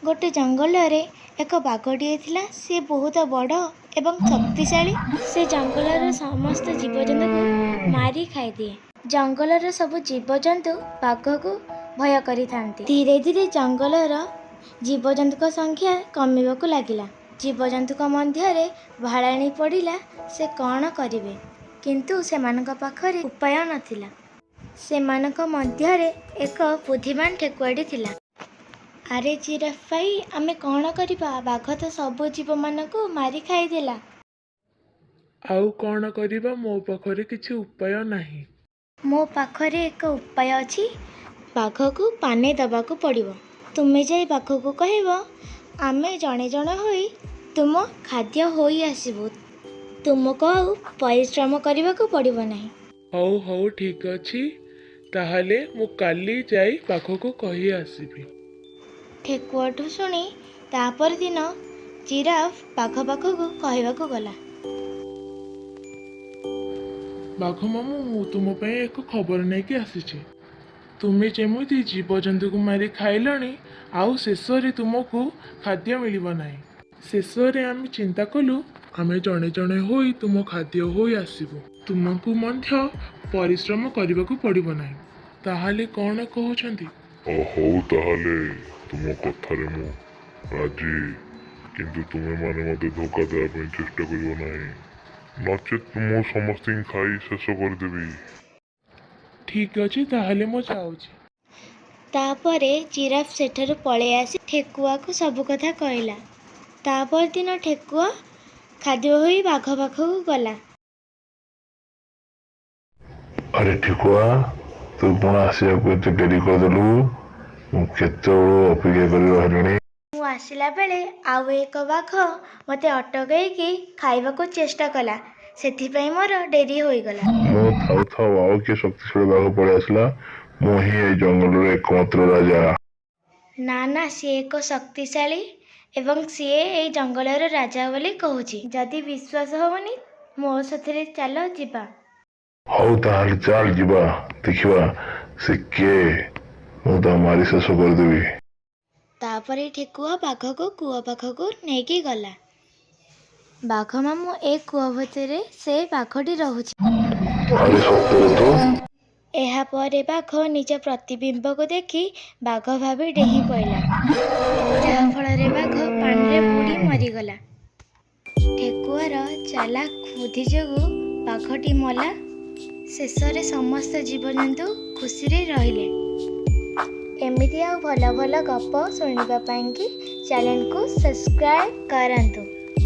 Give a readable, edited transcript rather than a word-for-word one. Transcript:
गोटे जंगल एक बाघटीए थिला। सी बहुत बड़ एवं शक्तिशाली। से जंगलर समस्त जीवजंतु को मारी खाई दिए। जंगलर सब जीवजंतु बाघ को भय करि थांती। धीरे धीरे जंगलर जीवजंतु संख्या कमिबाकु लागिला। जीवजंतु मध्य भालाणी पड़िला से कौन करिवे, किंतु सेमानक पाखरे उपाय नथिला। सेमानक मध्यरे एक बुद्धिमान ठेकुआटी थिला। अरे जिराफ भाई, आमे कौन करिबा? बाघ तो सब जीव मानकु मारी खाई देला। आउ कौन करिबा? मो पाखरे किछि उपाय नाही। मो पाखरे एक उपाय अछि। बाघ को पानी दबाकू पड़िबो। तुमे जाई बाघ को कहबो, आमे जणे जणे होई तुम खाद्य होई आसीबो। तुमको आउ परिश्रम करबाकू पड़िबो नाही। हौ हौ ठीक अछि, ताहाले मु काली जाई बाघ को कहि आसीबी। ठेकुआठू शुणी तापर दिन जिराफ बाघ पाखକୁ कहबाकू गला। बाघ मामू, मु तुम पे एक खबर नेकी आसीछि। तुमे जेमिति जीवजंतु को मारी खाइलणी, आउ शेषरे तुमको खाद्य मिलिबो नाही। शेषरे आमे चिंता कलु, आमे जणे जणे होई तुम खाद्य होई आसीबो। तुमको मध्य परिश्रम करबाकू पड़िबो नाही। ताहाले कौन कहउछंती? हौ ताहाले तुम कथारे मु राजी, किंतु तुमे माने मते धोखा देवा ପାଇଁ चेष्टा करियो नाही, नचेत मु समस्त खाई शेष करदेवी। ठीक अछि, ताहाले मु जाउछि। तापरे जिराफ सेठारु पळे आसी ठेकुआ को सब कथा कहला। तापर दिन ठेकुआ खाद्य होई बाघ पाखକୁ गला। अरे ठेकुआ, तू कौन आसिया को एते डेरी करदेलु? मु केतेबेଳୁ अपेक्षा करि रहलिଣି। मु आसिला बेले आउ एक बाघ मते अटकैकी खाइबाकू चेष्टा कला। सेथिपई मोर डेरी होई गला। मु थाउ थाउ आउ के शक्तिशाली बाघ पळे आसिला। मु ही ए जंगलर एकमात्र राजा। ना ना, सी एक शक्तिशाली एवं सी ए जंगलर राजा बोली कहूची। जदि विश्वास होवनी मो साथे चलो जिबा। हौ ताहाले चाल जिबा, देखिबा से के मु ता मारी शेष करदेवी। तापरे ठेकुआ बाघ को कूआ पाखକୁ नेकी गला। बाघ मामू ए कूआ भितरे से बाघटी रहुची। अरे सत्य तो? एहा परे बाघ निज प्रतिबिंब को देखी बाघ भाभी डेही पड़ला, जहा फल बाघ पानी रे बुड़ी मरीगला। ठेकुआर चालाक बुद्धि जोगु बाघटी मला। शेषरे समस्त जीवजंतु खुशी रे रहिले। एमिति आउ भल भल गप शुणिबा पाई चैनल को सब्सक्राइब करंतु।